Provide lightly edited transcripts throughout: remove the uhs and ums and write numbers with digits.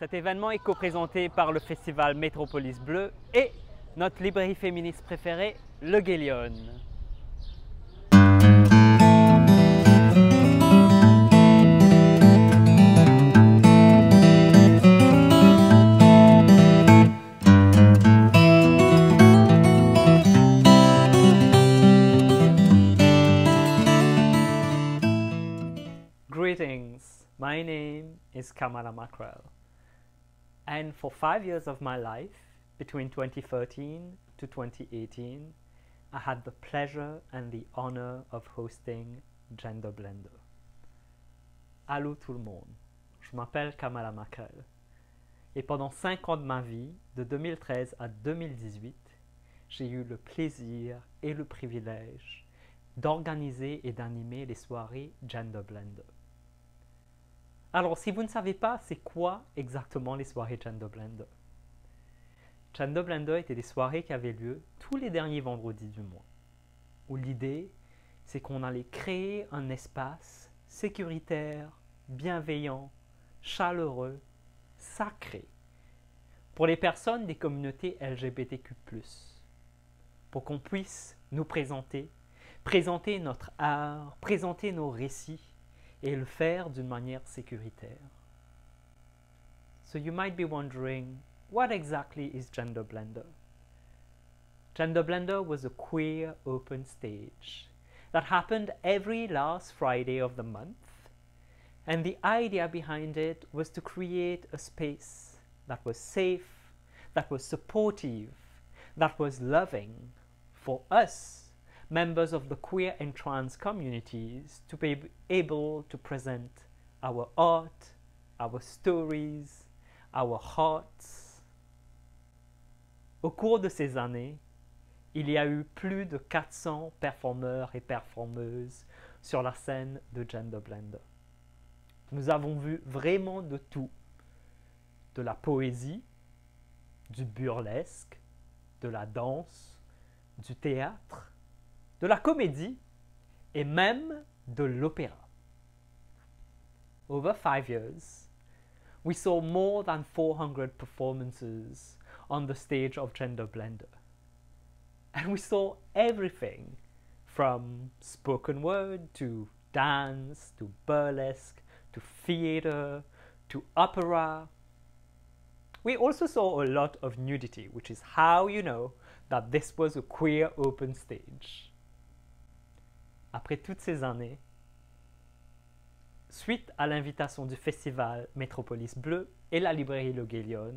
Cet événement est co-présenté par le festival Métropolis Bleu et notre librairie féministe préférée, Le Guélion. Greetings, my name is Kamala Mackrell, and for 5 years of my life, between 2013 to 2018, I had the pleasure and the honor of hosting Gender Blender. Allô tout le monde, je m'appelle Kamala Mackrell, et pendant 5 ans de ma vie, de 2013 à 2018, j'ai eu le plaisir et le privilège d'organiser et d'animer les soirées Gender Blender. Alors, si vous ne savez pas, c'est quoi exactement les soirées Gender Blender? Gender Blender étaient des soirées qui avaient lieu tous les derniers vendredis du mois, où l'idée, c'est qu'on allait créer un espace sécuritaire, bienveillant, chaleureux, sacré, pour les personnes des communautés LGBTQ+, pour qu'on puisse nous présenter notre art, présenter nos récits, et le faire d'une manière sécuritaire. So you might be wondering, what exactly is Gender Blender? Gender Blender was a queer open stage that happened every last Friday of the month, and the idea behind it was to create a space that was safe, that was supportive, that was loving for us, members of the queer and trans communities, to be able to present our art, our stories, our hearts. Au cours de ces années, il y a eu plus de 400 performeurs et performeuses sur la scène de Gender Blender. Nous avons vu vraiment de tout, de la poésie, du burlesque, de la danse, du théâtre, de la comédie et même de l'opéra. Over 5 years, we saw more than 400 performances on the stage of Gender Blender. And we saw everything from spoken word to dance to burlesque to theater to opera. We also saw a lot of nudity, which is how you know that this was a queer open stage. Après toutes ces années, suite à l'invitation du festival Métropolis Bleu et la librairie Le Guélion,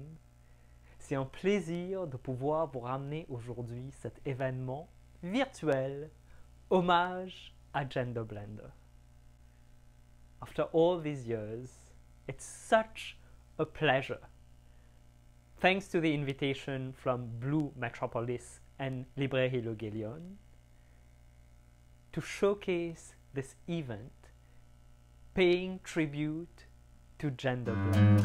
c'est un plaisir de pouvoir vous ramener aujourd'hui cet événement virtuel, hommage à Gender Blender. After all these years, it's such a pleasure, thanks to the invitation from Blue Metropolis and Librairie Le Guélion, to showcase this event, paying tribute to Gender Blender.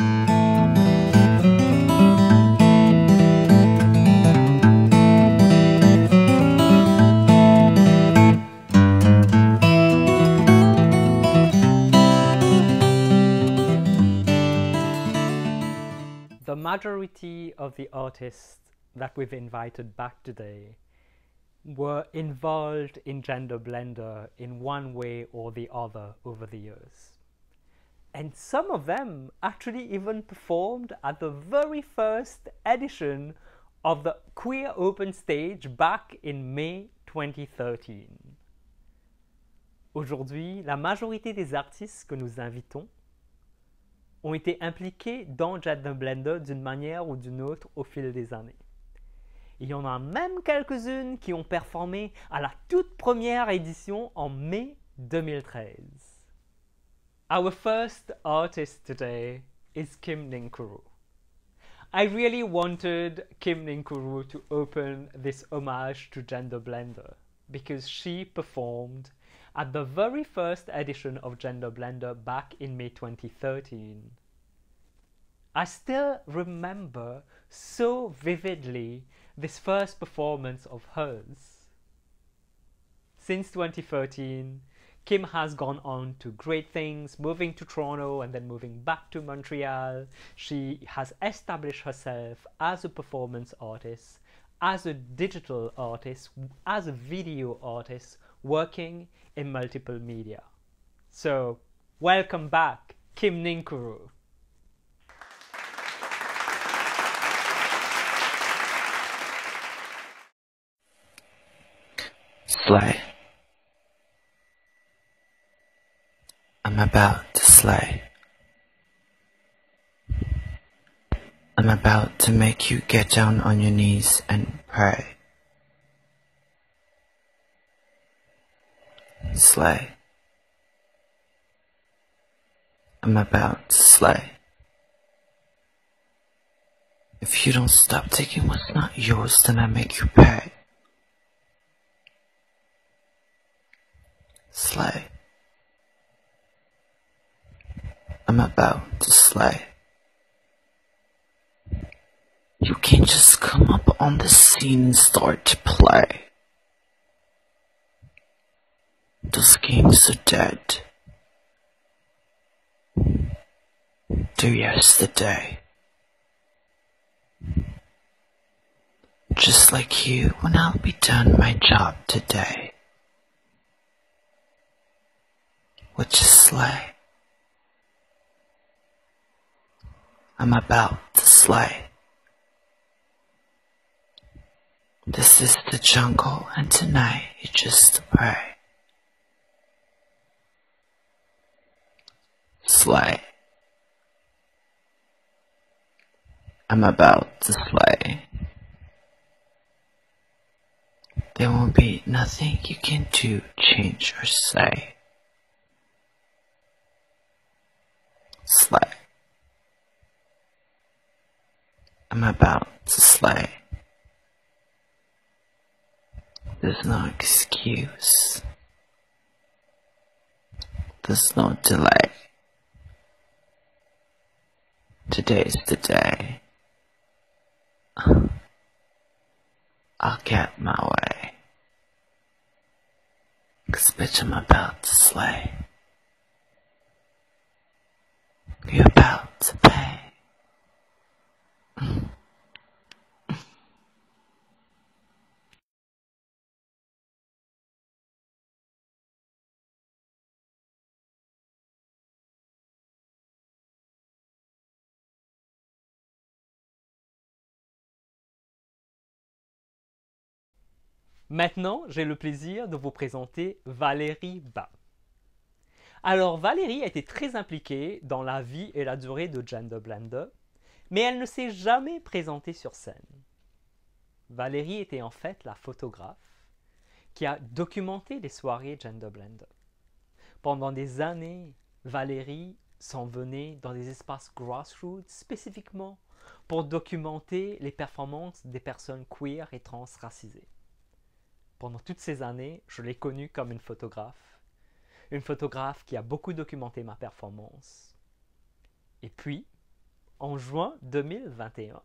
The majority of the artists that we've invited back today were involved in Gender Blender in one way or the other over the years. And some of them actually even performed at the very first edition of the Queer Open Stage back in May 2013. Aujourd'hui, la majorité des artistes que nous invitons ont été impliqués dans Gender Blender d'une manière ou d'une autre au fil des années. Il y en a même quelques-unes qui ont performé à la toute première édition en mai 2013. Our first artist today is Kim Ninkuru. I really wanted Kim Ninkuru to open this homage to Gender Blender because she performed at the very first edition of Gender Blender back in May 2013. I still remember so vividly this first performance of hers. Since 2013, Kim has gone on to great things, moving to Toronto and then moving back to Montreal. She has established herself as a performance artist, as a digital artist, as a video artist, working in multiple media. So, welcome back, Kim Ninkuru. Slay. I'm about to slay. I'm about to make you get down on your knees and pray. Slay. I'm about to slay. If you don't stop taking what's not yours, then I make you pay. Slay. I'm about to slay. You can't just come up on the scene and start to play. Those games are dead. They're yesterday. Just like you, when I'll be done my job today, which is slay. I'm about to slay. This is the jungle, and tonight it's just a prey. Slay. I'm about to slay. There won't be nothing you can do, change, or say. Slay. I'm about to slay. There's no excuse. There's no delay. Today's the day. I'll get my way. 'Cause bitch, I'm about to slay. You're about to pay. Maintenant, j'ai le plaisir de vous présenter Valérie Bas. Alors, Valérie a été très impliquée dans la vie et la durée de Genderblender, mais elle ne s'est jamais présentée sur scène. Valérie était en fait la photographe qui a documenté les soirées Genderblender. Pendant des années, Valérie s'en venait dans des espaces grassroots spécifiquement pour documenter les performances des personnes queer et trans racisées. Pendant toutes ces années, je l'ai connue comme une photographe qui a beaucoup documenté ma performance. Et puis, en juin 2021,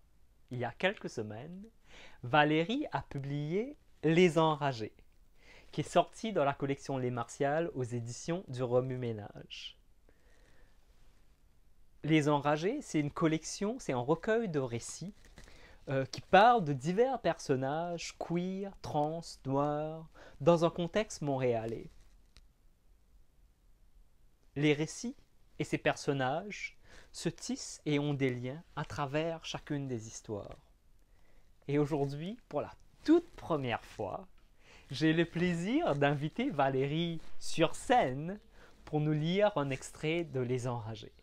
il y a quelques semaines, Valérie a publié Les Enragés, qui est sorti dans la collection Les Martiales aux éditions du Remue-Ménage. Les Enragés, c'est une collection, c'est un recueil de récits qui parle de divers personnages queer, trans, noirs, dans un contexte montréalais. Les récits et ces personnages se tissent et ont des liens à travers chacune des histoires. Et aujourd'hui, pour la toute première fois, j'ai le plaisir d'inviter Valérie sur scène pour nous lire un extrait de Les Enragés.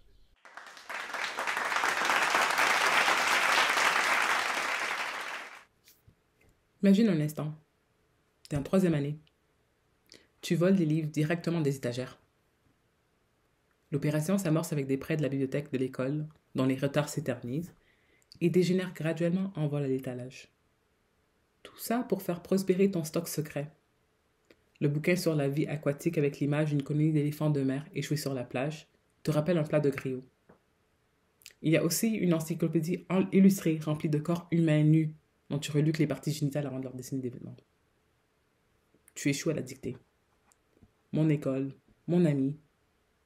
Imagine un instant. T'es en 3e année. Tu voles des livres directement des étagères. L'opération s'amorce avec des prêts de la bibliothèque de l'école, dont les retards s'éternisent, et dégénère graduellement en vol à l'étalage. Tout ça pour faire prospérer ton stock secret. Le bouquin sur la vie aquatique avec l'image d'une colonie d'éléphants de mer échoués sur la plage te rappelle un plat de griot. Il y a aussi une encyclopédie illustrée remplie de corps humains nus dont tu reluques les parties génitales avant de leur dessiner des vêtements. Tu échoues à la dictée. Mon école, mon ami,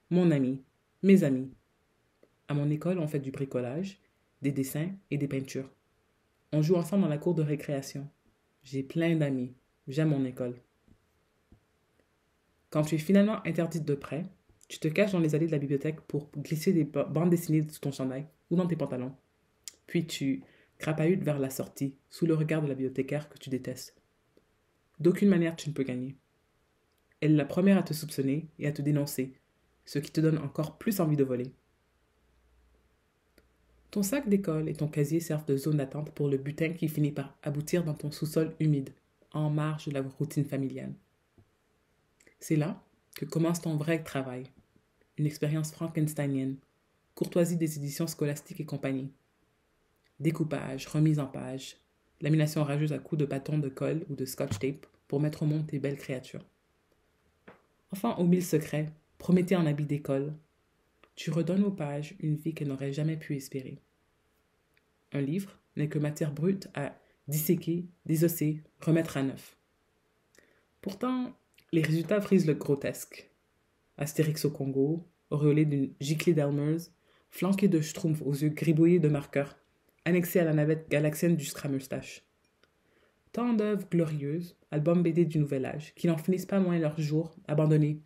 mon ami, mes amis. À mon école, on fait du bricolage, des dessins et des peintures. On joue ensemble dans la cour de récréation. J'ai plein d'amis. J'aime mon école. Quand tu es finalement interdite de prêt, tu te caches dans les allées de la bibliothèque pour glisser des bandes dessinées sous ton chandail ou dans tes pantalons. Puis tu crapahutes vers la sortie, sous le regard de la bibliothécaire que tu détestes. D'aucune manière tu ne peux gagner. Elle est la première à te soupçonner et à te dénoncer, ce qui te donne encore plus envie de voler. Ton sac d'école et ton casier servent de zone d'attente pour le butin qui finit par aboutir dans ton sous-sol humide, en marge de la routine familiale. C'est là que commence ton vrai travail, une expérience frankensteinienne, courtoisie des éditions scolastiques et compagnie. Découpage, remise en page, lamination rageuse à coups de bâton de colle ou de scotch tape pour mettre au monde tes belles créatures. Enfant aux 1000 secrets, Prométhée en habit d'école, tu redonnes aux pages une vie qu'elle n'aurait jamais pu espérer. Un livre n'est que matière brute à disséquer, désosser, remettre à neuf. Pourtant, les résultats frisent le grotesque. Astérix au Congo, auréolé d'une giclée d'Elmers, flanqué de schtroumpfs aux yeux gribouillés de marqueurs, annexé à la navette galaxienne du Scrameustache. Tant d'œuvres glorieuses, albums BD du Nouvel Âge, qui n'en finissent pas moins leurs jours, abandonnés,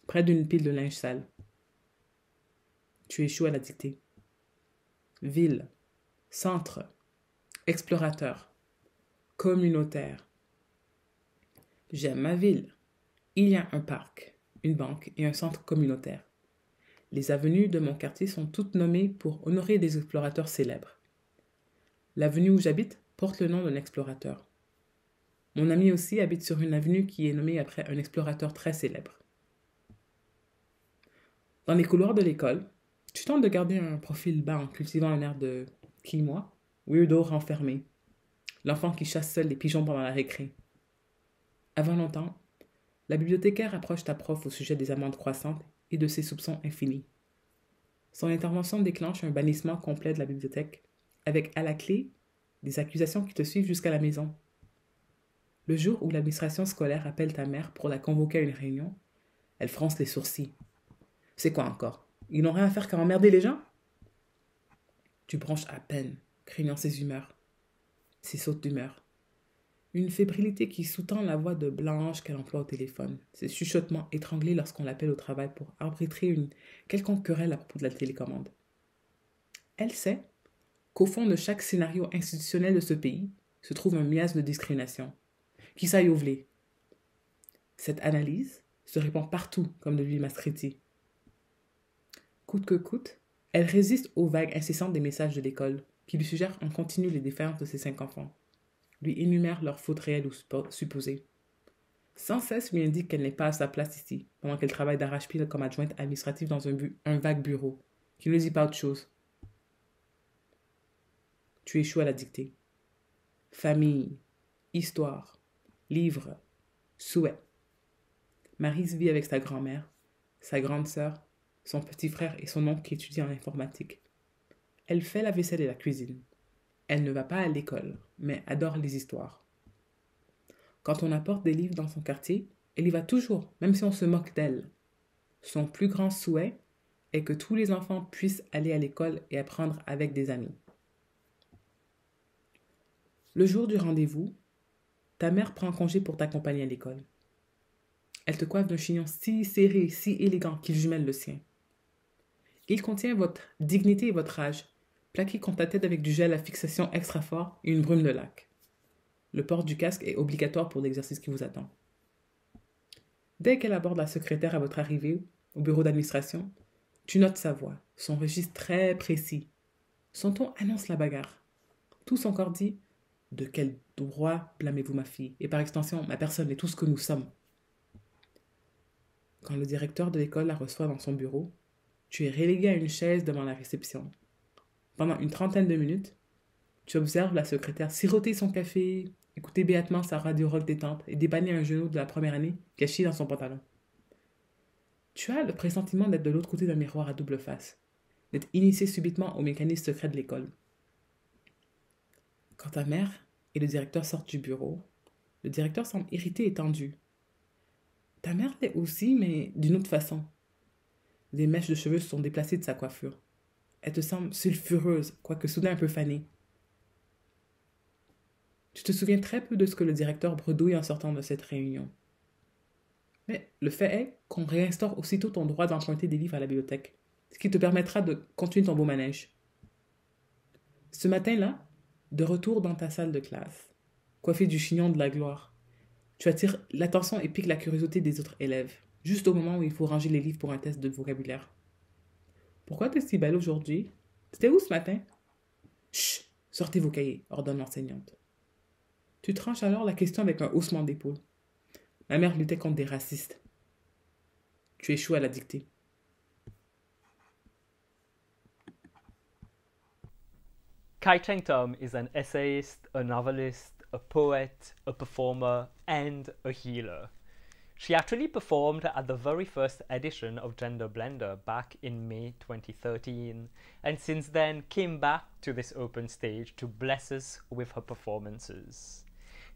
près d'une pile de linge sale. Tu échoues à la dictée. Ville, centre, explorateur, communautaire. J'aime ma ville. Il y a un parc, une banque et un centre communautaire. Les avenues de mon quartier sont toutes nommées pour honorer des explorateurs célèbres. L'avenue où j'habite porte le nom d'un explorateur. Mon ami aussi habite sur une avenue qui est nommée après un explorateur très célèbre. Dans les couloirs de l'école, tu tentes de garder un profil bas en cultivant un air de « qui, moi ?» weirdo renfermé, l'enfant qui chasse seul les pigeons pendant la récré. Avant longtemps, la bibliothécaire approche ta prof au sujet des amendes croissantes et de ses soupçons infinis. Son intervention déclenche un bannissement complet de la bibliothèque, avec à la clé des accusations qui te suivent jusqu'à la maison. Le jour où l'administration scolaire appelle ta mère pour la convoquer à une réunion, elle fronce les sourcils. C'est quoi encore? Ils n'ont rien à faire qu'à emmerder les gens? Tu bronches à peine, craignant ses humeurs, ses sautes d'humeur. Une fébrilité qui sous-tend la voix de Blanche qu'elle emploie au téléphone, ses chuchotements étranglés lorsqu'on l'appelle au travail pour arbitrer une quelconque querelle à propos de la télécommande. Elle sait qu'au fond de chaque scénario institutionnel de ce pays se trouve un miasme de discrimination. Qui s'aille au vlé. Cette analyse se répand partout comme de l'huile Maastrichti. Coûte que coûte, elle résiste aux vagues incessantes des messages de l'école qui lui suggèrent en continu les défaillances de ses 5 enfants, lui énumèrent leurs fautes réelles ou supposées. Sans cesse lui indique qu'elle n'est pas à sa place ici, pendant qu'elle travaille d'arrache-pied comme adjointe administrative dans un vague bureau, qui ne dit pas autre chose. Tu échoues à la dictée. Famille, histoire, livre, souhait. Maryse vit avec sa grand-mère, sa grande sœur, son petit frère et son oncle qui étudie en informatique. Elle fait la vaisselle et la cuisine. Elle ne va pas à l'école, mais adore les histoires. Quand on apporte des livres dans son quartier, elle y va toujours, même si on se moque d'elle. Son plus grand souhait est que tous les enfants puissent aller à l'école et apprendre avec des amis. Le jour du rendez-vous, ta mère prend congé pour t'accompagner à l'école. Elle te coiffe d'un chignon si serré, si élégant qu'il jumelle le sien. Il contient votre dignité et votre âge, plaqués contre ta tête avec du gel à fixation extra fort et une brume de lac. Le port du casque est obligatoire pour l'exercice qui vous attend. Dès qu'elle aborde la secrétaire à votre arrivée au bureau d'administration, tu notes sa voix, son registre très précis. Son ton annonce la bagarre. Tout son corps dit « De quel droit blâmez-vous ma fille et par extension ma personne et tout ce que nous sommes ?» Quand le directeur de l'école la reçoit dans son bureau, tu es relégué à une chaise devant la réception. Pendant une 30aine de minutes, tu observes la secrétaire siroter son café, écouter béatement sa radio rock détente et dépanner un genou de la première année caché dans son pantalon. Tu as le pressentiment d'être de l'autre côté d'un miroir à double face, d'être initié subitement au mécanisme secret de l'école. Quand ta mère et le directeur sortent du bureau, le directeur semble irrité et tendu. Ta mère l'est aussi, mais d'une autre façon. Des mèches de cheveux se sont déplacées de sa coiffure. Elle te semble sulfureuse, quoique soudain un peu fanée. Tu te souviens très peu de ce que le directeur bredouille en sortant de cette réunion. Mais le fait est qu'on réinstaure aussitôt ton droit d'emprunter des livres à la bibliothèque, ce qui te permettra de continuer ton beau manège. Ce matin-là, de retour dans ta salle de classe, coiffé du chignon de la gloire, tu attires l'attention et piques la curiosité des autres élèves, juste au moment où il faut ranger les livres pour un test de vocabulaire. Pourquoi t'es si belle aujourd'hui? C'était où ce matin? Chut! Sortez vos cahiers, ordonne l'enseignante. Tu tranches alors la question avec un haussement d'épaule. Ma mère luttait contre des racistes. Tu échoues à la dictée. Kai Cheng Tom is an essayist, a novelist, a poet, a performer, and a healer. She actually performed at the very first edition of Gender Blender back in May 2013, and since then came back to this open stage to bless us with her performances.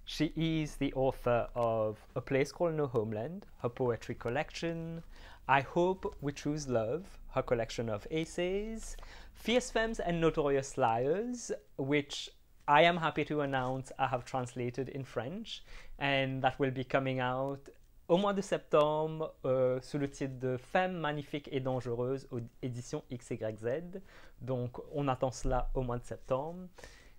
She is the author of A Place Called No Homeland, her poetry collection, I Hope We Choose Love, her collection of essays, Fierce Femmes and Notorious Liars, which I am happy to announce I have translated in French, and that will be coming out au mois de septembre sous le titre de Femmes magnifiques et dangereuses aux éditions XYZ. Donc on attend cela au mois de septembre.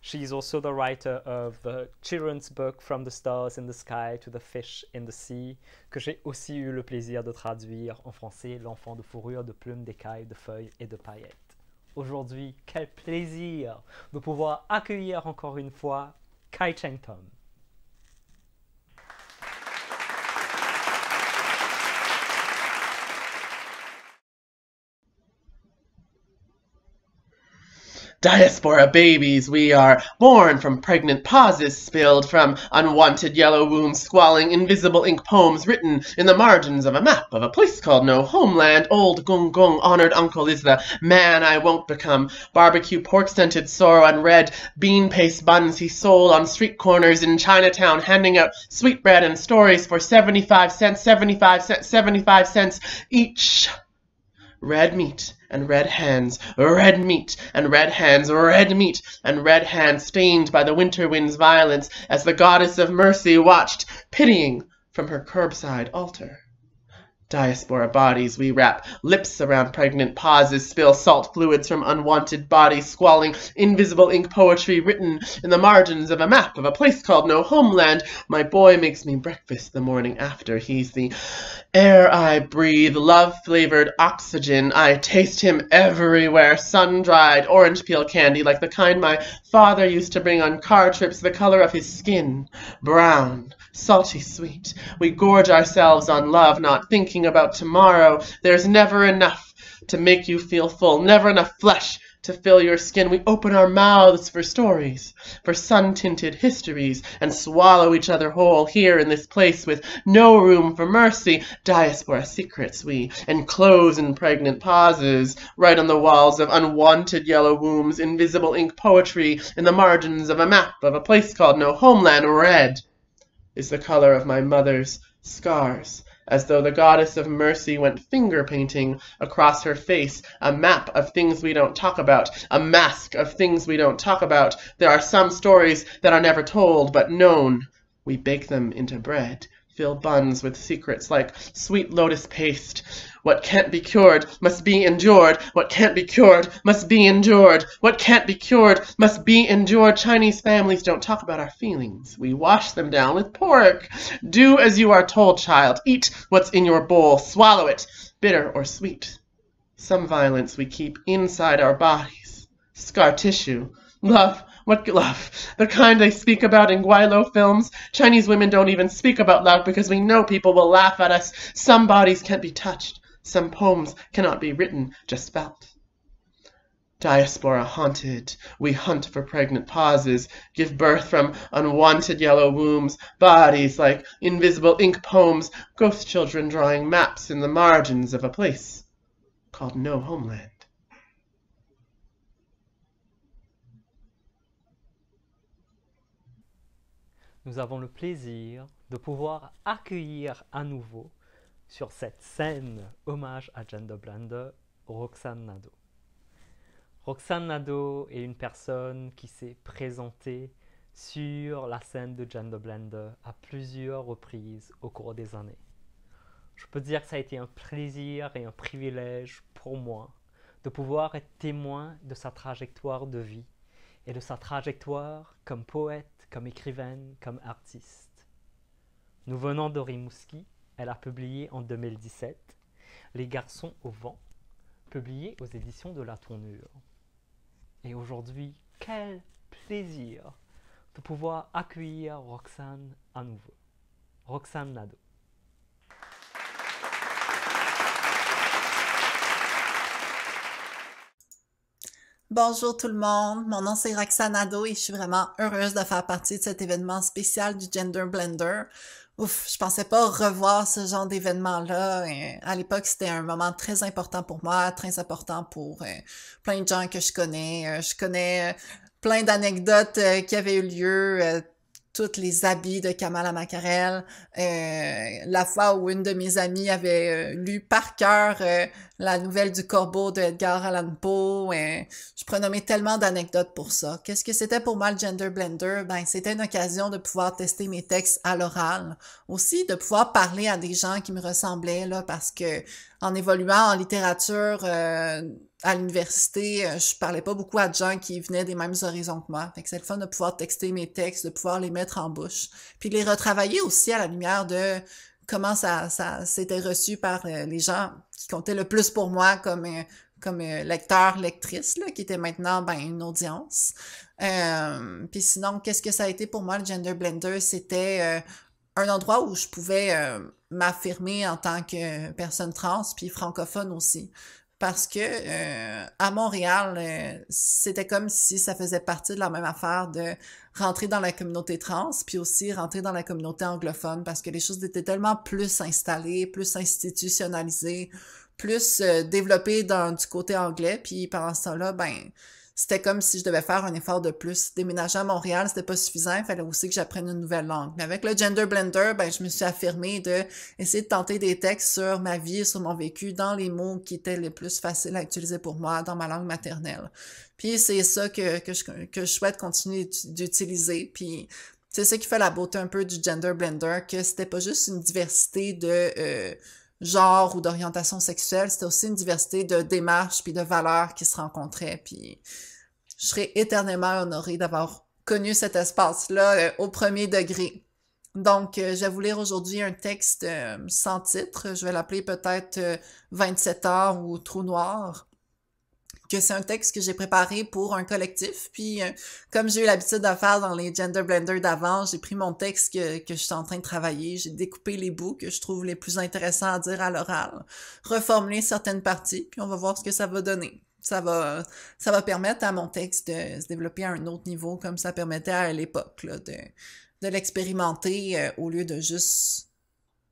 She's also the writer of the children's book From the Stars in the Sky to the Fish in the Sea, que j'ai aussi eu le plaisir de traduire en français, L'enfant de fourrure, de plumes, d'écailles, de feuilles et de paillettes. Aujourd'hui, quel plaisir de pouvoir accueillir encore une fois Kai Cheng Tom. Diaspora babies we are, born from pregnant pauses spilled from unwanted yellow wombs, squalling invisible ink poems written in the margins of a map of a place called No Homeland. Old Gung Gung, honored uncle, is the man I won't become. Barbecue pork-scented sorrow and red bean paste buns he sold on street corners in Chinatown, handing out sweetbread and stories for 75 cents, 75 cents, 75 cents each. Red meat and red hands, red meat and red hands, red meat and red hands stained by the winter wind's violence as the goddess of mercy watched, pitying from her curbside altar. Diaspora bodies we wrap lips around pregnant pauses, spill salt fluids from unwanted bodies, squalling invisible ink poetry written in the margins of a map of a place called No Homeland. My boy makes me breakfast the morning after. He's the air I breathe, love-flavored oxygen. I taste him everywhere, sun-dried orange peel candy, like the kind my father used to bring on car trips, the color of his skin, brown, salty sweet. We gorge ourselves on love, not thinking about tomorrow. There's never enough to make you feel full, never enough flesh to fill your skin. We open our mouths for stories, for sun-tinted histories, and swallow each other whole here in this place with no room for mercy. Diaspora secrets we enclose in pregnant pauses, right on the walls of unwanted yellow wombs, invisible ink poetry in the margins of a map of a place called No Homeland. Red is the color of my mother's scars, as though the goddess of mercy went finger-painting across her face, a map of things we don't talk about, a mask of things we don't talk about. There are some stories that are never told, but known. We bake them into bread, fill buns with secrets like sweet lotus paste. What can't be cured must be endured. What can't be cured must be endured. What can't be cured must be endured. Chinese families don't talk about our feelings. We wash them down with pork. Do as you are told, child. Eat what's in your bowl. Swallow it, bitter or sweet. Some violence we keep inside our bodies. Scar tissue. Love. What love? The kind they speak about in Guaylo films. Chinese women don't even speak about love because we know people will laugh at us. Some bodies can't be touched. Some poems cannot be written, just felt. Diaspora haunted, we hunt for pregnant pauses, give birth from unwanted yellow wombs, bodies like invisible ink poems, ghost children drawing maps in the margins of a place called No Homeland. Nous avons le plaisir de pouvoir accueillir à nouveau sur cette scène hommage à Genderblender, Roxane Nadeau. Roxane Nadeau est une personne qui s'est présentée sur la scène de Genderblender à plusieurs reprises au cours des années. Je peux dire que ça a été un plaisir et un privilège pour moi de pouvoir être témoin de sa trajectoire de vie et de sa trajectoire comme poète, comme écrivaine, comme artiste. Nous venons de Rimouski, elle a publié en 2017 Les garçons au vent, publié aux éditions de La Tournure. Et aujourd'hui, quel plaisir de pouvoir accueillir Roxane à nouveau. Roxane Nadeau. Bonjour tout le monde, mon nom c'est Roxane Nadeau et je suis vraiment heureuse de faire partie de cet événement spécial du Genderblender. Ouf, je pensais pas revoir ce genre d'événement-là. À l'époque, c'était un moment très important pour moi, très important pour plein de gens que je connais. Je connais plein d'anecdotes qui avaient eu lieu, tous les habits de Kamala Mackerel, la fois où une de mes amies avait lu par cœur la nouvelle du corbeau de Edgar Allan Poe. Je pourrais nommer tellement d'anecdotes pour ça. Qu'est-ce que c'était pour moi le Genderblender? Ben, c'était une occasion de pouvoir tester mes textes à l'oral. Aussi, de pouvoir parler à des gens qui me ressemblaient, là, parce que en évoluant en littérature, à l'université, je parlais pas beaucoup à de gens qui venaient des mêmes horizons que moi. Fait que c'est le fun de pouvoir texter mes textes, de pouvoir les mettre en bouche. Puis les retravailler aussi à la lumière de comment ça s'était reçu par les gens qui comptaient le plus pour moi comme lecteur, lectrice, là, qui était maintenant une audience. Puis sinon, qu'est-ce que ça a été pour moi le Genderblender? C'était un endroit où je pouvais m'affirmer en tant que personne trans, puis francophone aussi. Parce que à Montréal, c'était comme si ça faisait partie de la même affaire de rentrer dans la communauté trans, puis aussi rentrer dans la communauté anglophone, parce que les choses étaient tellement plus installées, plus institutionnalisées, plus développées du côté anglais, puis pendant ce temps-là, c'était comme si je devais faire un effort de plus. Déménager à Montréal, c'était pas suffisant, il fallait aussi que j'apprenne une nouvelle langue. Mais avec le Genderblender, je me suis affirmée de essayer de tenter des textes sur ma vie, sur mon vécu, dans les mots qui étaient les plus faciles à utiliser pour moi, dans ma langue maternelle. Puis c'est ça que je souhaite continuer d'utiliser. Puis c'est ça qui fait la beauté un peu du Genderblender, que c'était pas juste une diversité de genre ou d'orientation sexuelle, c'était aussi une diversité de démarches puis de valeurs qui se rencontraient. Puis je serais éternellement honorée d'avoir connu cet espace-là au premier degré. Donc, je vais vous lire aujourd'hui un texte sans titre. Je vais l'appeler peut-être 27 heures ou Trou noir. Que c'est un texte que j'ai préparé pour un collectif. Puis, comme j'ai eu l'habitude de faire dans les Genderblender d'avant, j'ai pris mon texte que je suis en train de travailler, j'ai découpé les bouts que je trouve les plus intéressants à dire à l'oral, reformulé certaines parties, puis on va voir ce que ça va donner. Ça va permettre à mon texte de se développer à un autre niveau, comme ça permettait à l'époque, là, de l'expérimenter au lieu de juste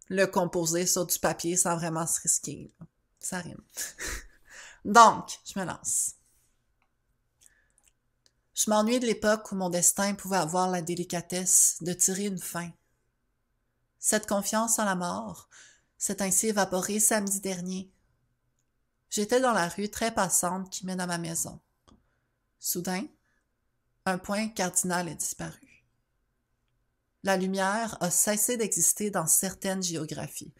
le composer sur du papier sans vraiment se risquer. Là. Ça rime. Donc, je me lance. Je m'ennuie de l'époque où mon destin pouvait avoir la délicatesse de tirer une fin. Cette confiance en la mort s'est ainsi évaporée samedi dernier. J'étais dans la rue très passante qui mène à ma maison. Soudain, un point cardinal est disparu. La lumière a cessé d'exister dans certaines géographies.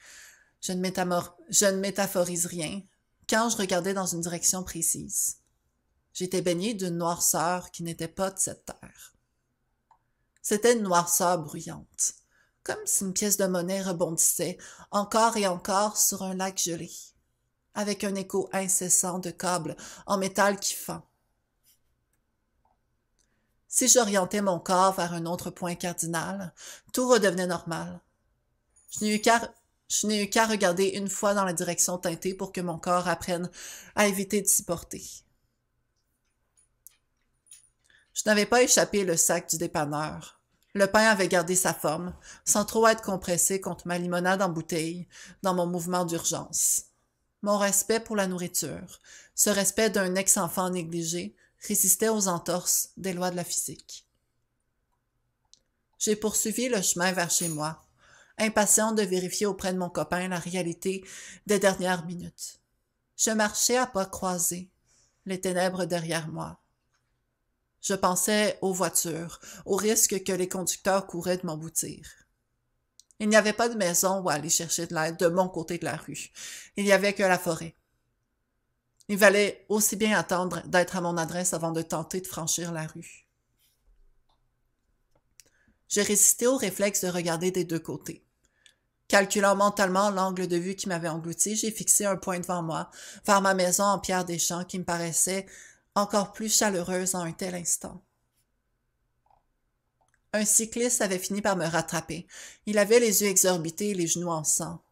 Je ne métaphorise rien quand je regardais dans une direction précise. J'étais baignée d'une noirceur qui n'était pas de cette terre. C'était une noirceur bruyante, comme si une pièce de monnaie rebondissait encore et encore sur un lac gelé, avec un écho incessant de câbles en métal qui fend. Si j'orientais mon corps vers un autre point cardinal, tout redevenait normal. Je n'ai eu qu'à regarder une fois dans la direction teintée pour que mon corps apprenne à éviter de s'y porter. Je n'avais pas échappé le sac du dépanneur. Le pain avait gardé sa forme, sans trop être compressé contre ma limonade en bouteille, dans mon mouvement d'urgence. Mon respect pour la nourriture, ce respect d'un ex-enfant négligé, résistait aux entorses des lois de la physique. J'ai poursuivi le chemin vers chez moi, impatient de vérifier auprès de mon copain la réalité des dernières minutes. Je marchais à pas croisés, les ténèbres derrière moi. Je pensais aux voitures, au risque que les conducteurs couraient de m'emboutir. Il n'y avait pas de maison où aller chercher de l'aide de mon côté de la rue. Il n'y avait que la forêt. Il valait aussi bien attendre d'être à mon adresse avant de tenter de franchir la rue. J'ai résisté au réflexe de regarder des deux côtés. Calculant mentalement l'angle de vue qui m'avait englouti, j'ai fixé un point devant moi, vers ma maison en pierre des champs qui me paraissait encore plus chaleureuse en un tel instant. Un cycliste avait fini par me rattraper. Il avait les yeux exorbités et les genoux en sang.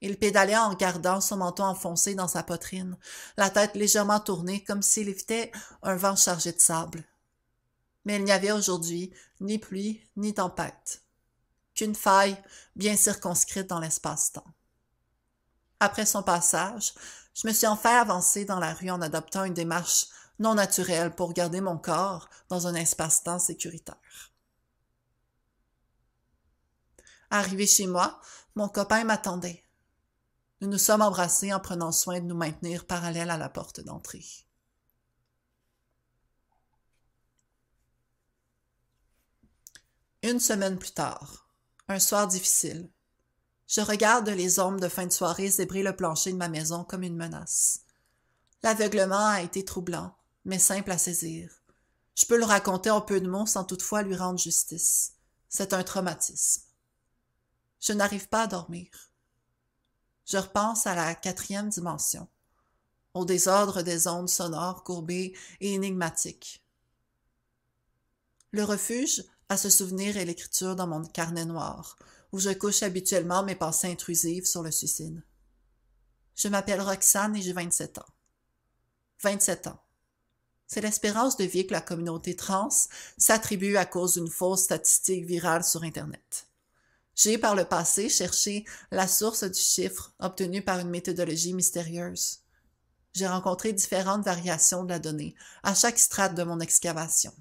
Il pédalait en gardant son menton enfoncé dans sa poitrine, la tête légèrement tournée comme s'il évitait un vent chargé de sable. Mais il n'y avait aujourd'hui ni pluie ni tempête, qu'une faille bien circonscrite dans l'espace-temps. Après son passage, je me suis enfin avancée dans la rue en adoptant une démarche non naturelle pour garder mon corps dans un espace-temps sécuritaire. Arrivé chez moi, mon copain m'attendait. Nous nous sommes embrassés en prenant soin de nous maintenir parallèles à la porte d'entrée. Une semaine plus tard, un soir difficile, je regarde les ombres de fin de soirée zébrer le plancher de ma maison comme une menace. L'aveuglement a été troublant, mais simple à saisir. Je peux le raconter en peu de mots sans toutefois lui rendre justice. C'est un traumatisme. Je n'arrive pas à dormir. Je repense à la 4e dimension, au désordre des ondes sonores courbées et énigmatiques. Le refuge à ce souvenir est l'écriture dans mon carnet noir, où je couche habituellement mes pensées intrusives sur le suicide. Je m'appelle Roxane et j'ai 27 ans. 27 ans. C'est l'espérance de vie que la communauté trans s'attribue à cause d'une fausse statistique virale sur Internet. J'ai par le passé cherché la source du chiffre obtenu par une méthodologie mystérieuse. J'ai rencontré différentes variations de la donnée à chaque strate de mon excavation.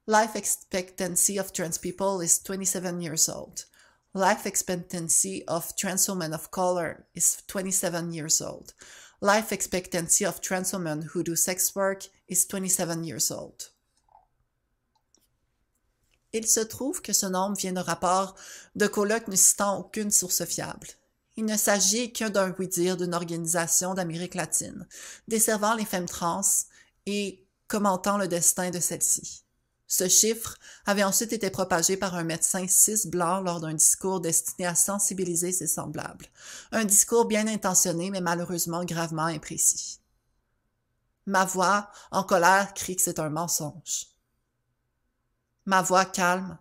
Life expectancy of trans people is 27 years old. Life expectancy of trans women of color is 27 years old. Life expectancy of trans women who do sex work is 27 years old. Il se trouve que ce nombre vient de rapports de colloques ne citant aucune source fiable. Il ne s'agit que d'un oui-dire d'une organisation d'Amérique latine, desservant les femmes trans et commentant le destin de celles-ci. Ce chiffre avait ensuite été propagé par un médecin cis blanc lors d'un discours destiné à sensibiliser ses semblables. Un discours bien intentionné, mais malheureusement gravement imprécis. Ma voix, en colère, crie que c'est un mensonge. Ma voix calme,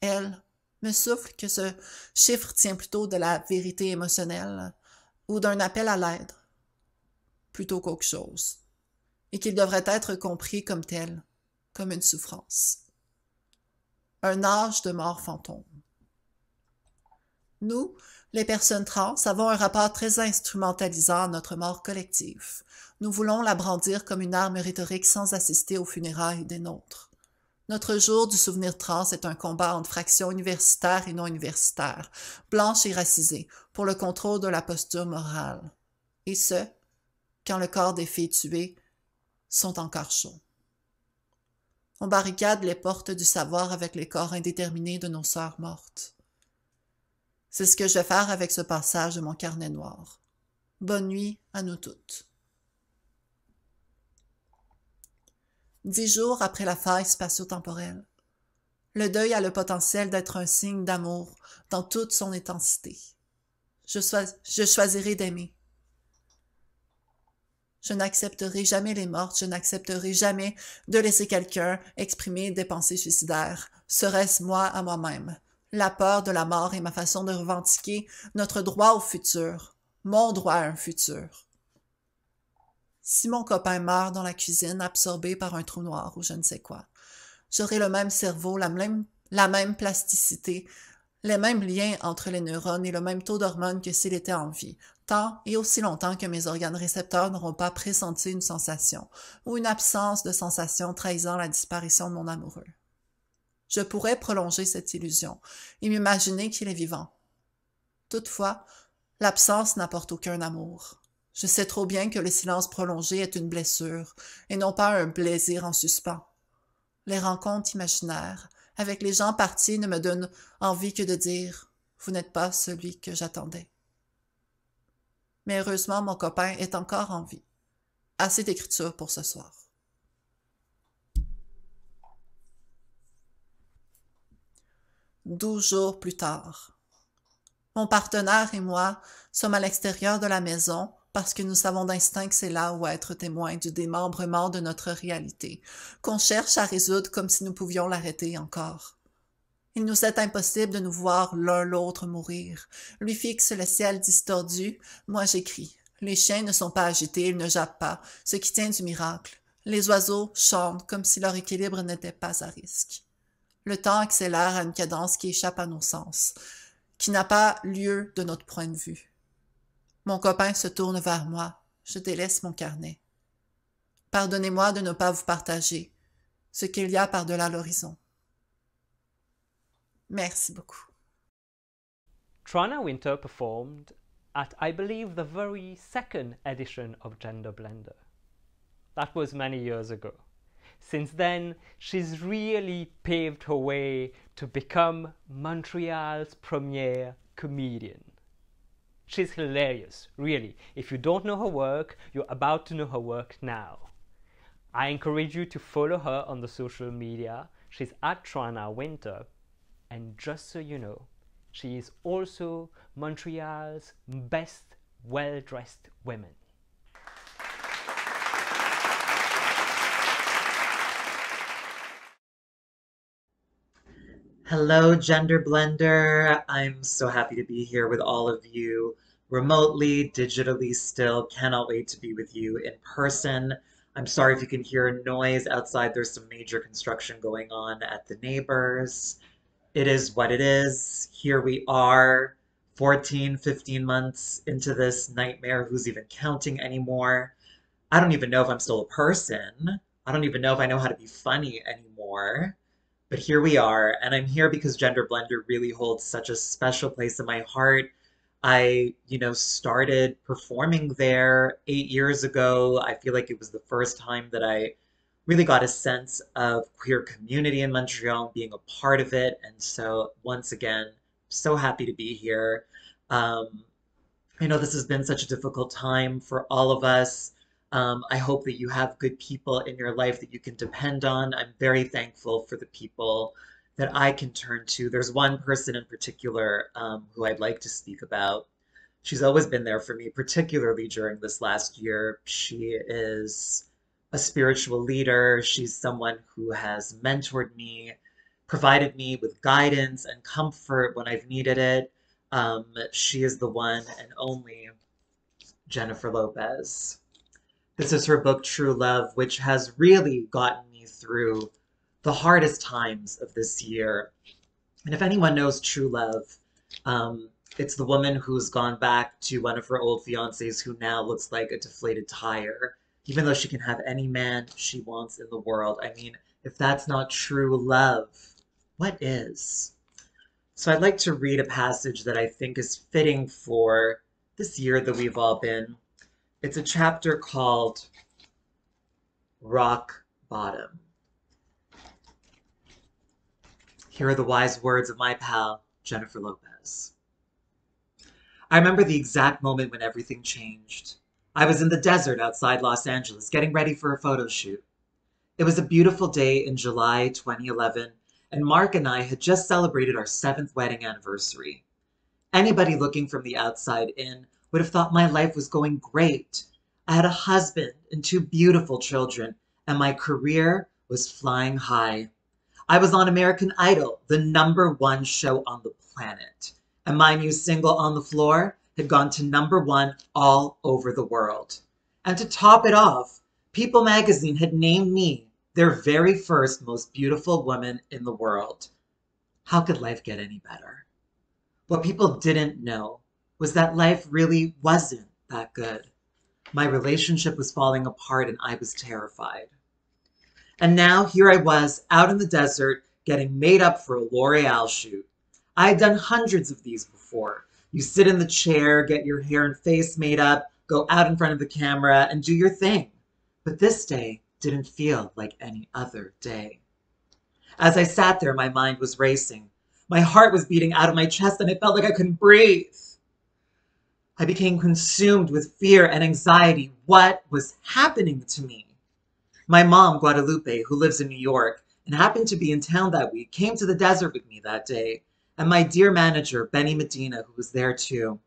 elle, me souffle que ce chiffre tient plutôt de la vérité émotionnelle ou d'un appel à l'aide, plutôt qu'autre chose, et qu'il devrait être compris comme tel, comme une souffrance. Un âge de mort fantôme. Nous, les personnes trans, avons un rapport très instrumentalisant à notre mort collective. Nous voulons la brandir comme une arme rhétorique sans assister aux funérailles des nôtres. Notre jour du souvenir trans est un combat entre fractions universitaires et non universitaires, blanches et racisées, pour le contrôle de la posture morale. Et ce, quand le corps des filles tuées sont encore chauds. On barricade les portes du savoir avec les corps indéterminés de nos sœurs mortes. C'est ce que je vais faire avec ce passage de mon carnet noir. Bonne nuit à nous toutes. 10 jours après la faille spatio-temporelle. Le deuil a le potentiel d'être un signe d'amour dans toute son intensité. Je choisirai d'aimer. Je n'accepterai jamais les mortes, je n'accepterai jamais de laisser quelqu'un exprimer des pensées suicidaires. Serait-ce moi à moi-même? La peur de la mort est ma façon de revendiquer notre droit au futur, mon droit à un futur. Si mon copain meurt dans la cuisine, absorbé par un trou noir ou je ne sais quoi, j'aurai le même cerveau, la même plasticité, les mêmes liens entre les neurones et le même taux d'hormones que s'il était en vie, tant et aussi longtemps que mes organes récepteurs n'auront pas pressenti une sensation ou une absence de sensation trahissant la disparition de mon amoureux. Je pourrais prolonger cette illusion et m'imaginer qu'il est vivant. Toutefois, l'absence n'apporte aucun amour. Je sais trop bien que le silence prolongé est une blessure et non pas un plaisir en suspens. Les rencontres imaginaires avec les gens partis ne me donnent envie que de dire « Vous n'êtes pas celui que j'attendais ». Mais heureusement, mon copain est encore en vie. Assez d'écriture pour ce soir. 12 jours plus tard. Mon partenaire et moi sommes à l'extérieur de la maison parce que nous savons d'instinct que c'est là où être témoin du démembrement de notre réalité, qu'on cherche à résoudre comme si nous pouvions l'arrêter encore. Il nous est impossible de nous voir l'un l'autre mourir. Lui fixe le ciel distordu, moi j'écris. Les chiens ne sont pas agités, ils ne jappent pas, ce qui tient du miracle. Les oiseaux chantent comme si leur équilibre n'était pas à risque. Le temps accélère à une cadence qui échappe à nos sens, qui n'a pas lieu de notre point de vue. Mon copain se tourne vers moi, je délaisse mon carnet. Pardonnez-moi de ne pas vous partager ce qu'il y a par-delà l'horizon. Merci beaucoup. Trana Winter performed at, I believe, the very second edition of Gender Blender. That was many years ago. Since then, she's really paved her way to become Montreal's premier comedian. She's hilarious, really. If you don't know her work, you're about to know her work now. I encourage you to follow her on the social media. She's at Trana Winter. And just so you know, she is also Montreal's best well-dressed women. Hello, Gender Blender. I'm so happy to be here with all of you remotely, digitally still. Cannot wait to be with you in person. I'm sorry if you can hear noise outside. There's some major construction going on at the neighbors. It is what it is. Here we are, 14, 15 months into this nightmare. Who's even counting anymore? I don't even know if I'm still a person. I don't even know if I know how to be funny anymore. But here we are, and I'm here because Gender Blender really holds such a special place in my heart. I, started performing there 8 years ago. I feel like it was the first time that I really got a sense of queer community in Montreal, being a part of it. And so once again, so happy to be here. I know this has been such a difficult time for all of us. I hope that you have good people in your life that you can depend on. I'm very thankful for the people that I can turn to. There's one person in particular who I'd like to speak about. She's always been there for me, particularly during this last year. She is a spiritual leader. She's someone who has mentored me, provided me with guidance and comfort when I've needed it. She is the one and only Jennifer Lopez. This is her book, True Love, which has really gotten me through the hardest times of this year. And if anyone knows True Love, it's the woman who's gone back to one of her old fiancés who now looks like a deflated tire, even though she can have any man she wants in the world. I mean, if that's not true love, what is? So I'd like to read a passage that I think is fitting for this year that we've all been. It's a chapter called Rock Bottom. Here are the wise words of my pal, Jennifer Lopez. I remember the exact moment when everything changed. I was in the desert outside Los Angeles, getting ready for a photo shoot. It was a beautiful day in July 2011, and Mark and I had just celebrated our 7th wedding anniversary. Anybody looking from the outside in would have thought my life was going great. I had a husband and 2 beautiful children, and my career was flying high. I was on American Idol, the #1 show on the planet, and my new single, On the Floor, had gone to #1 all over the world. And to top it off, People magazine had named me their very first most beautiful woman in the world. How could life get any better? What people didn't know was that life really wasn't that good. My relationship was falling apart and I was terrified. And now here I was out in the desert, getting made up for a L'Oreal shoot. I had done hundreds of these before. You sit in the chair, get your hair and face made up, go out in front of the camera, and do your thing. But this day didn't feel like any other day. As I sat there, my mind was racing. My heart was beating out of my chest, and I felt like I couldn't breathe. I became consumed with fear and anxiety. What was happening to me? My mom, Guadalupe, who lives in New York and happened to be in town that week, came to the desert with me that day, and my dear manager, Benny Medina, who was there too.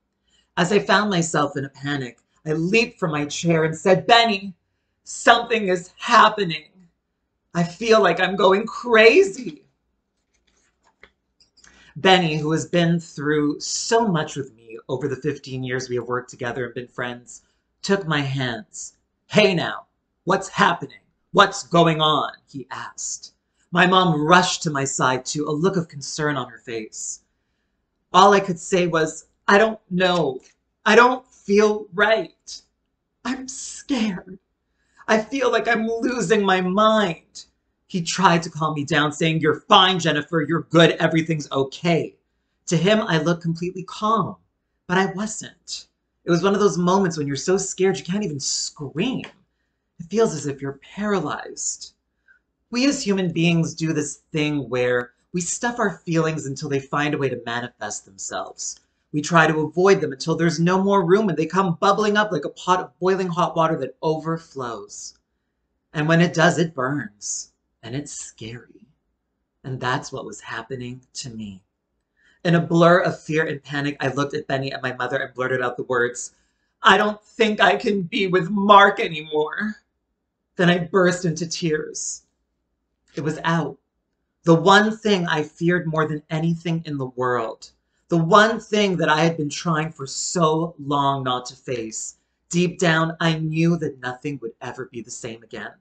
As I found myself in a panic, I leaped from my chair and said, "Benny, something is happening. I feel like I'm going crazy." Benny, who has been through so much with me over the 15 years we have worked together and been friends, took my hands. "Hey now, what's happening? What's going on?" he asked. My mom rushed to my side too, a look of concern on her face. All I could say was, "I don't know. I don't feel right. I'm scared. I feel like I'm losing my mind." He tried to calm me down, saying, "You're fine, Jennifer. You're good. Everything's okay." To him, I looked completely calm, but I wasn't. It was one of those moments when you're so scared you can't even scream. It feels as if you're paralyzed. We as human beings do this thing where we stuff our feelings until they find a way to manifest themselves. We try to avoid them until there's no more room and they come bubbling up like a pot of boiling hot water that overflows. And when it does, it burns. And it's scary. And that's what was happening to me. In a blur of fear and panic, I looked at Benny and my mother and blurted out the words, "I don't think I can be with Mark anymore." Then I burst into tears. It was out. The one thing I feared more than anything in the world. The one thing that I had been trying for so long not to face. Deep down, I knew that nothing would ever be the same again.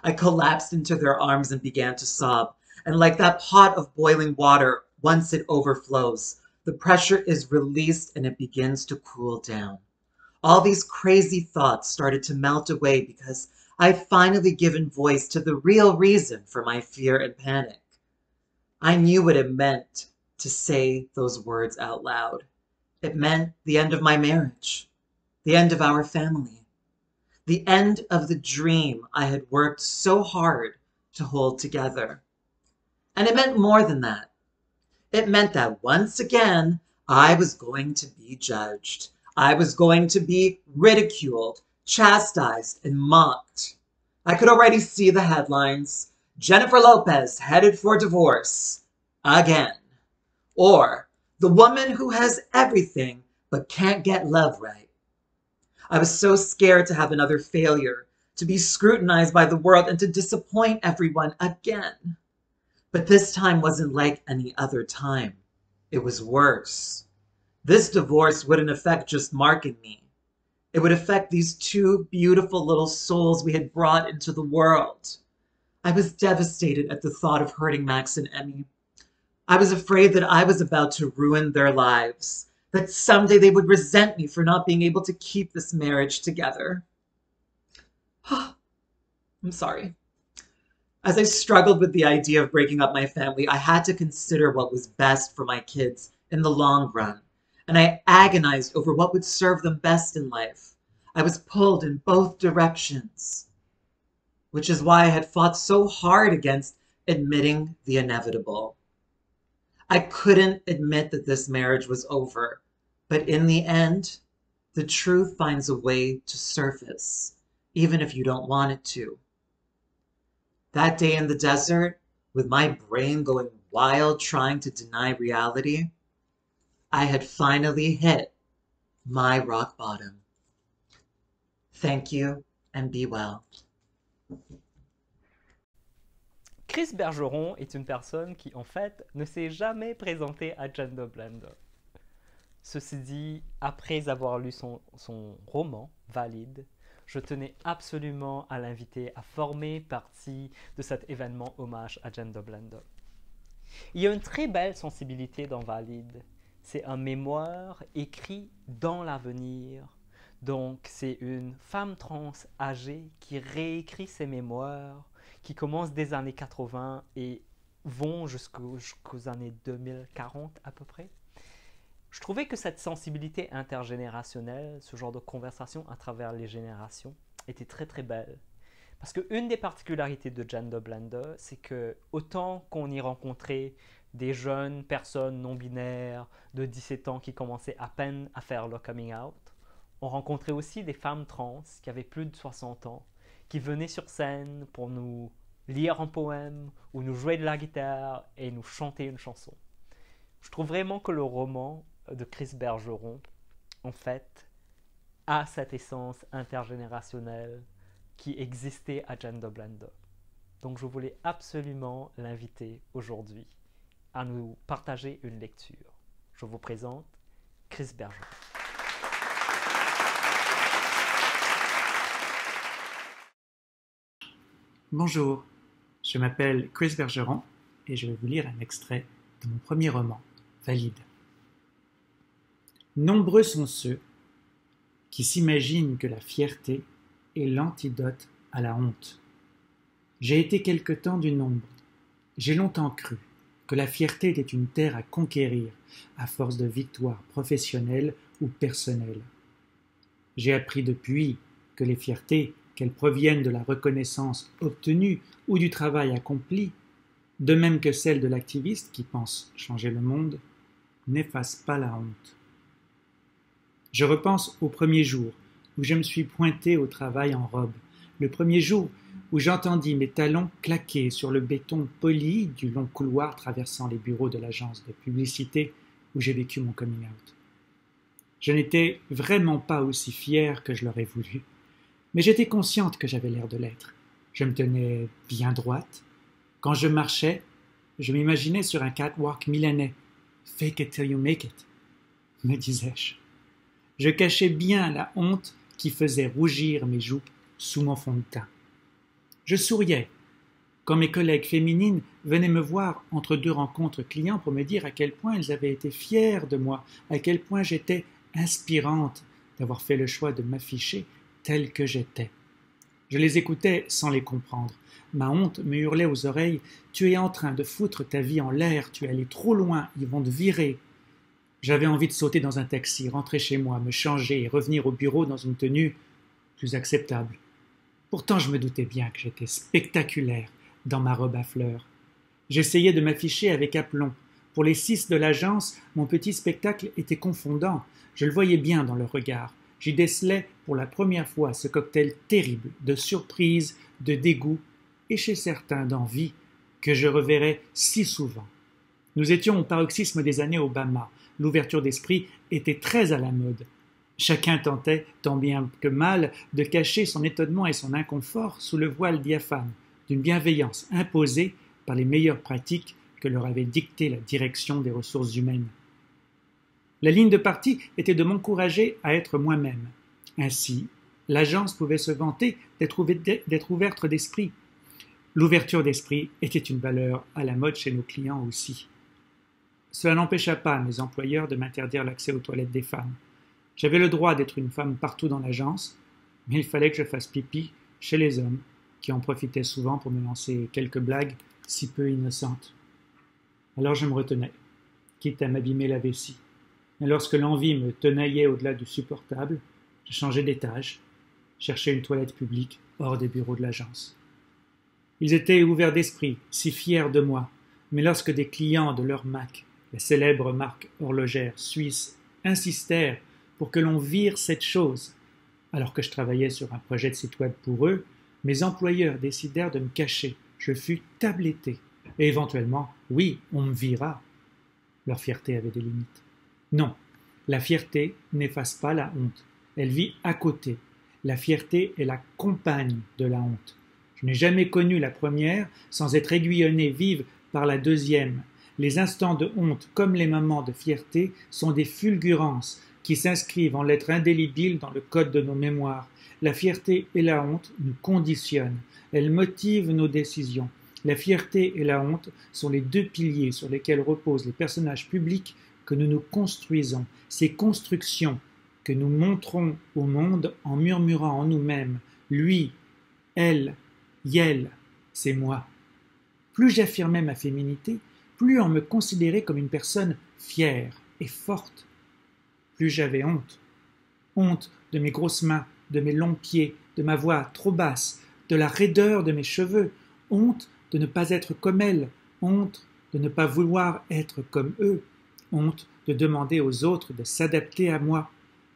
I collapsed into their arms and began to sob. And like that pot of boiling water, once it overflows, the pressure is released and it begins to cool down. All these crazy thoughts started to melt away because I'd finally given voice to the real reason for my fear and panic. I knew what it meant to say those words out loud. It meant the end of my marriage, the end of our family, the end of the dream I had worked so hard to hold together. And it meant more than that. It meant that once again, I was going to be judged. I was going to be ridiculed, chastised, and mocked. I could already see the headlines. "Jennifer Lopez headed for divorce. Again." Or, "The woman who has everything but can't get love right." I was so scared to have another failure, to be scrutinized by the world, and to disappoint everyone again. But this time wasn't like any other time. It was worse. This divorce wouldn't affect just Mark and me. It would affect these two beautiful little souls we had brought into the world. I was devastated at the thought of hurting Max and Emmy. I was afraid that I was about to ruin their lives, that someday they would resent me for not being able to keep this marriage together. I'm sorry. As I struggled with the idea of breaking up my family, I had to consider what was best for my kids in the long run, and I agonized over what would serve them best in life. I was pulled in both directions, which is why I had fought so hard against admitting the inevitable. I couldn't admit that this marriage was over, but in the end, the truth finds a way to surface, even if you don't want it to. That day in the desert, with my brain going wild trying to deny reality, I had finally hit my rock bottom. Thank you and be well. Chris Bergeron est une personne qui, en fait, ne s'est jamais présentée à Gender Blender. Ceci dit, après avoir lu son roman, Valide, je tenais absolument à l'inviter à former partie de cet événement hommage à Gender Blender. Il y a une très belle sensibilité dans Valide. C'est un mémoire écrit dans l'avenir. Donc, c'est une femme trans âgée qui réécrit ses mémoires, qui commence des années 80 et vont jusqu'aux années 2040 à peu près. Je trouvais que cette sensibilité intergénérationnelle, ce genre de conversation à travers les générations, était très très belle. Parce qu'une des particularités de Gender Blender, c'est que autant qu'on y rencontrait des jeunes personnes non-binaires de 17 ans qui commençaient à peine à faire leur coming out, on rencontrait aussi des femmes trans qui avaient plus de 60 ans, qui venaient sur scène pour nous lire un poème ou nous jouer de la guitare et nous chanter une chanson. Je trouve vraiment que le roman de Chris Bergeron, en fait, a cette essence intergénérationnelle qui existait à Gender Blender. Donc je voulais absolument l'inviter aujourd'hui à nous partager une lecture. Je vous présente Chris Bergeron. Bonjour, je m'appelle Chris Bergeron et je vais vous lire un extrait de mon premier roman, Valide. Nombreux sont ceux qui s'imaginent que la fierté est l'antidote à la honte. J'ai été quelque temps du nombre. J'ai longtemps cru que la fierté était une terre à conquérir à force de victoires professionnelles ou personnelles. J'ai appris depuis que les fiertés, qu'elles proviennent de la reconnaissance obtenue ou du travail accompli, de même que celles de l'activiste qui pense changer le monde, n'effacent pas la honte. Je repense au premier jour où je me suis pointé au travail en robe, le premier jour où j'entendis mes talons claquer sur le béton poli du long couloir traversant les bureaux de l'agence de publicité où j'ai vécu mon coming out. Je n'étais vraiment pas aussi fier que je l'aurais voulu, mais j'étais consciente que j'avais l'air de l'être. Je me tenais bien droite. Quand je marchais, je m'imaginais sur un catwalk milanais. « Fake it till you make it », me disais-je. Je cachais bien la honte qui faisait rougir mes joues sous mon fond de teint. Je souriais quand mes collègues féminines venaient me voir entre deux rencontres clients pour me dire à quel point elles avaient été fières de moi, à quel point j'étais inspirante d'avoir fait le choix de m'afficher telle que j'étais. Je les écoutais sans les comprendre. Ma honte me hurlait aux oreilles « Tu es en train de foutre ta vie en l'air, tu es allé trop loin, ils vont te virer ». J'avais envie de sauter dans un taxi, rentrer chez moi, me changer et revenir au bureau dans une tenue plus acceptable. Pourtant, je me doutais bien que j'étais spectaculaire dans ma robe à fleurs. J'essayais de m'afficher avec aplomb. Pour les 6 de l'agence, mon petit spectacle était confondant. Je le voyais bien dans leur regard. J'y décelais pour la première fois ce cocktail terrible de surprise, de dégoût et chez certains d'envie que je reverrais si souvent. Nous étions au paroxysme des années Obama. L'ouverture d'esprit était très à la mode. Chacun tentait, tant bien que mal, de cacher son étonnement et son inconfort sous le voile diaphane d'une bienveillance imposée par les meilleures pratiques que leur avait dictées la direction des ressources humaines. La ligne de parti était de m'encourager à être moi-même. Ainsi, l'agence pouvait se vanter d'être ouverte d'esprit. L'ouverture d'esprit était une valeur à la mode chez nos clients aussi. Cela n'empêcha pas mes employeurs de m'interdire l'accès aux toilettes des femmes. J'avais le droit d'être une femme partout dans l'agence, mais il fallait que je fasse pipi chez les hommes, qui en profitaient souvent pour me lancer quelques blagues si peu innocentes. Alors je me retenais, quitte à m'abîmer la vessie. Mais lorsque l'envie me tenaillait au-delà du supportable, je changeais d'étage, cherchais une toilette publique hors des bureaux de l'agence. Ils étaient ouverts d'esprit, si fiers de moi, mais lorsque des clients de leur Mac, la célèbre marque horlogère suisse, insistèrent pour que l'on vire cette chose, alors que je travaillais sur un projet de site web pour eux, mes employeurs décidèrent de me cacher. Je fus tabletté. Et éventuellement, oui, on me vira. Leur fierté avait des limites. Non, la fierté n'efface pas la honte. Elle vit à côté. La fierté est la compagne de la honte. Je n'ai jamais connu la première sans être aiguillonné vive par la deuxième. Les instants de honte, comme les moments de fierté, sont des fulgurances qui s'inscrivent en lettres indélébiles dans le code de nos mémoires. La fierté et la honte nous conditionnent. Elles motivent nos décisions. La fierté et la honte sont les deux piliers sur lesquels reposent les personnages publics que nous nous construisons. Ces constructions que nous montrons au monde en murmurant en nous-mêmes « lui »,« elle »,« yel », c'est moi. Plus j'affirmais ma féminité, plus on me considérait comme une personne fière et forte. Plus j'avais honte. Honte de mes grosses mains, de mes longs pieds, de ma voix trop basse, de la raideur de mes cheveux, honte de ne pas être comme elles, honte de ne pas vouloir être comme eux, honte de demander aux autres de s'adapter à moi,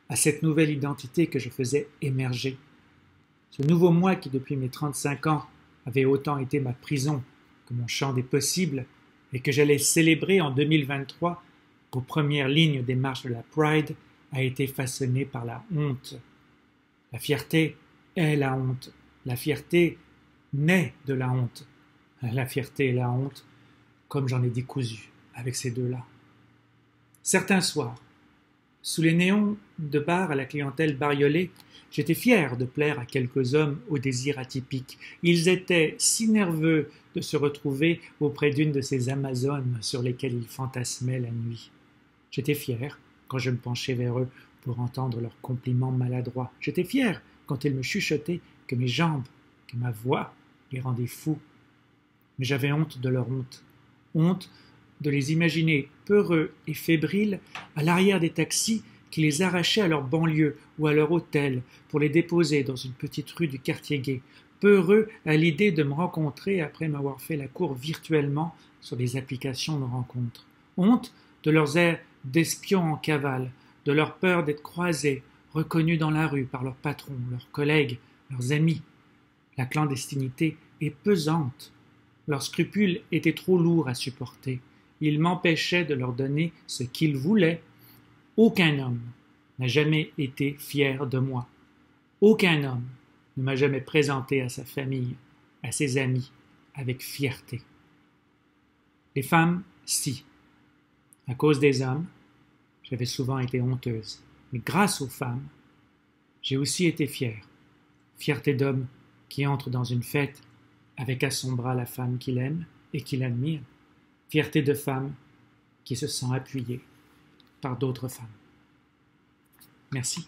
à cette nouvelle identité que je faisais émerger. Ce nouveau moi qui, depuis mes 35 ans, avait autant été ma prison que mon champ des possibles et que j'allais célébrer en 2023 qu'aux premières lignes des marches de la Pride a été façonné par la honte. La fierté est la honte. La fierté naît de la honte. La fierté et la honte, comme j'en ai décousu avec ces deux-là. Certains soirs, sous les néons de bar à la clientèle bariolée, j'étais fier de plaire à quelques hommes au désir atypique. Ils étaient si nerveux de se retrouver auprès d'une de ces Amazones sur lesquelles ils fantasmaient la nuit. J'étais fier quand je me penchais vers eux pour entendre leurs compliments maladroits. J'étais fier quand ils me chuchotaient que mes jambes, que ma voix les rendaient fous. Mais j'avais honte de leur honte. Honte de les imaginer peureux et fébriles à l'arrière des taxis qui les arrachaient à leur banlieue ou à leur hôtel pour les déposer dans une petite rue du quartier gay, peureux à l'idée de me rencontrer après m'avoir fait la cour virtuellement sur des applications de rencontres. Honte de leurs airs d'espions en cavale, de leur peur d'être croisés, reconnus dans la rue par leurs patrons, leurs collègues, leurs amis. La clandestinité est pesante. Leurs scrupules étaient trop lourds à supporter. Ils m'empêchaient de leur donner ce qu'ils voulaient. Aucun homme n'a jamais été fier de moi. Aucun homme ne m'a jamais présenté à sa famille, à ses amis, avec fierté. Les femmes, si. À cause des hommes, j'avais souvent été honteuse. Mais grâce aux femmes, j'ai aussi été fière. Fierté d'homme qui entre dans une fête avec à son bras la femme qu'il aime et qu'il admire. Fierté de femme qui se sent appuyée par d'autres femmes. Merci.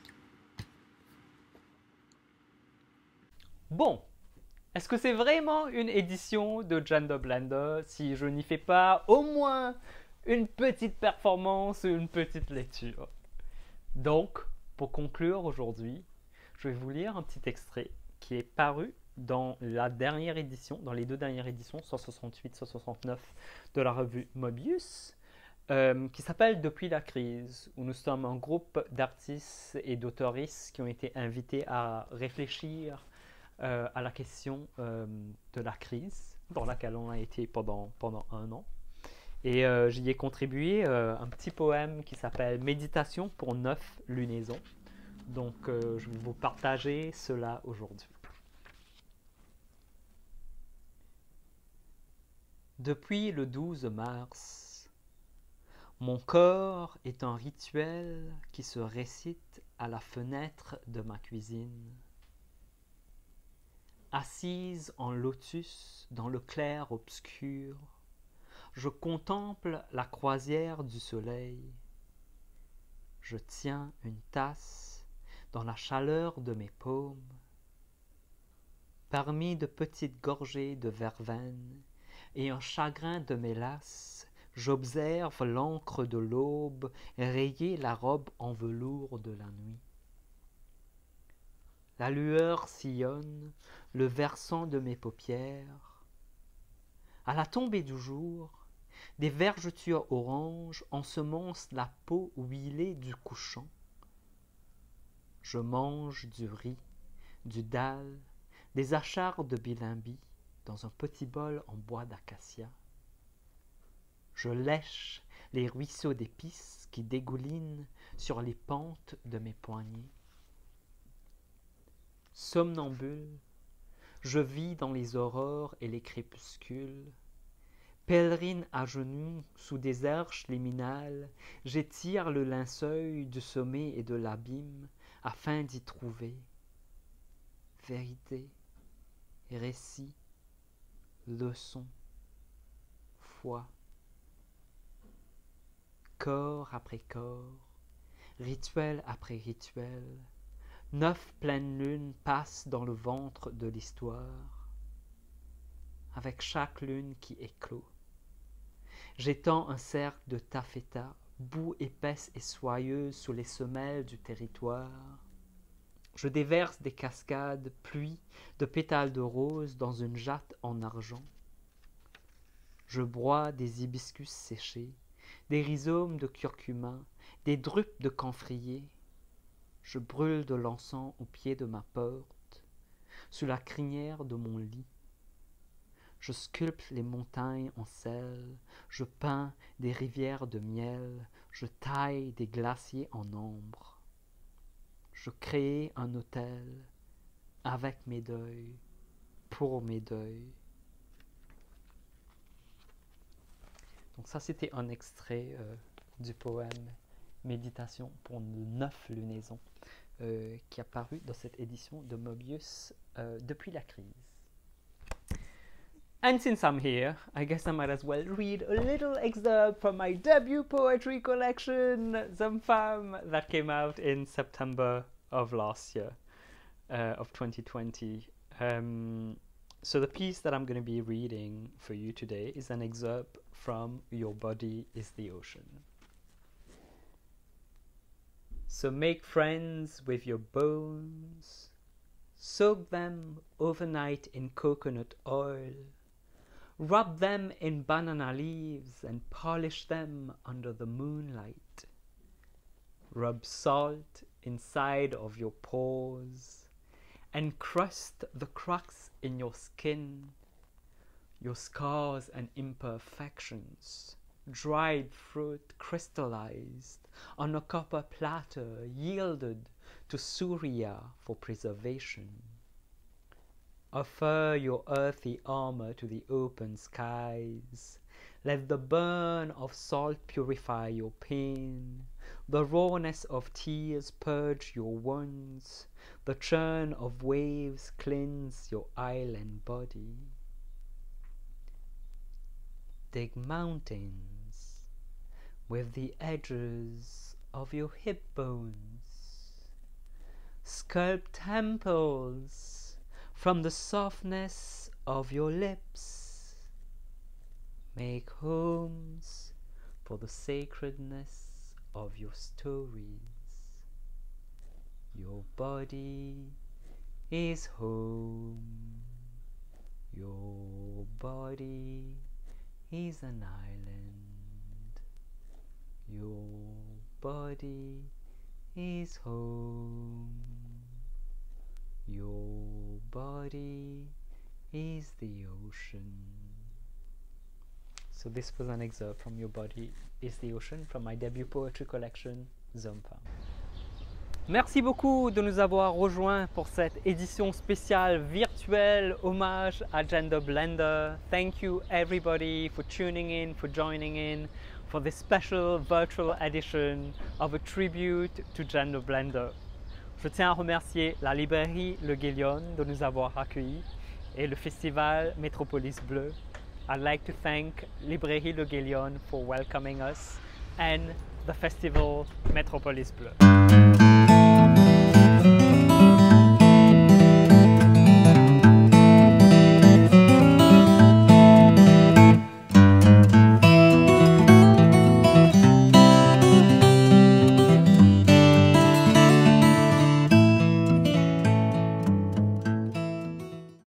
Bon, est-ce que c'est vraiment une édition de Gender Blender si je n'y fais pas au moins une petite performance ou une petite lecture? Donc, pour conclure aujourd'hui, je vais vous lire un petit extrait qui est paru dans la dernière édition, dans les deux dernières éditions, 168, 169 de la revue Mobius, qui s'appelle Depuis la crise, où nous sommes un groupe d'artistes et d'auteuristes qui ont été invités à réfléchir à la question de la crise dans laquelle on a été pendant un an. Et j'y ai contribué un petit poème qui s'appelle Méditation pour 9 lunaisons. Donc je vais vous partager cela aujourd'hui. Depuis le 12 mars, mon corps est un rituel qui se récite à la fenêtre de ma cuisine. Assise en lotus dans le clair obscur, je contemple la croisière du soleil. Je tiens une tasse dans la chaleur de mes paumes. Parmi de petites gorgées de verveine et un chagrin de mélasse, j'observe l'encre de l'aube rayer la robe en velours de la nuit. La lueur sillonne le versant de mes paupières. À la tombée du jour, des vergetures oranges ensemencent la peau huilée du couchant. Je mange du riz, du dalle, des achards de bilimbi dans un petit bol en bois d'acacia. Je lèche les ruisseaux d'épices qui dégoulinent sur les pentes de mes poignets. Somnambule, je vis dans les aurores et les crépuscules. Pèlerine à genoux sous des arches liminales, j'étire le linceul du sommet et de l'abîme afin d'y trouver vérité, récit, leçon, foi. Corps après corps, rituel après rituel, 9 pleines lunes passent dans le ventre de l'histoire. avec chaque lune qui éclot. J'étends un cercle de taffetas, boue épaisse et soyeuse sous les semelles du territoire. Je déverse des cascades, pluies de pétales de rose dans une jatte en argent. Je broie des hibiscus séchés, des rhizomes de curcuma, des drupes de camphrier. Je brûle de l'encens au pied de ma porte, sous la crinière de mon lit. Je sculpte les montagnes en sel, je peins des rivières de miel, je taille des glaciers en ambre. Je crée un autel avec mes deuils, pour mes deuils. Donc ça, c'était un extrait du poème Méditation pour 9 lunaisons qui a paru dans cette édition de Mobius depuis la crise. And since I'm here, I guess I might as well read a little excerpt from my debut poetry collection, Some Femmes, that came out in September of last year, of 2020. So the piece that I'm going to be reading for you today is an excerpt from Your Body is the Ocean. So make friends with your bones, soak them overnight in coconut oil, rub them in banana leaves and polish them under the moonlight. Rub salt inside of your pores, encrust the cracks in your skin, your scars and imperfections, dried fruit crystallized on a copper platter yielded to Surya for preservation. Offer your earthy armor to the open skies. Let the burn of salt purify your pain. The rawness of tears purge your wounds. The churn of waves cleanse your island body. Dig mountains with the edges of your hip bones. Sculpt temples from the softness of your lips. Make homes for the sacredness of your stories. Your body is home. Your body is an island. Your body is home. Your body is the ocean. So this was an excerpt from Your Body is the Ocean from my debut poetry collection, Some Femmes. Merci beaucoup de nous avoir rejoints pour cette édition spéciale virtuelle hommage à Gender Blender. Thank you everybody for tuning in, for joining in for this special virtual edition of a tribute to Gender Blender. Je tiens à remercier la librairie Le Guélion de nous avoir accueillis et le festival Métropolis Bleu. I'd like to thank Librairie Le Guélion for welcoming us and the festival Métropolis Bleu.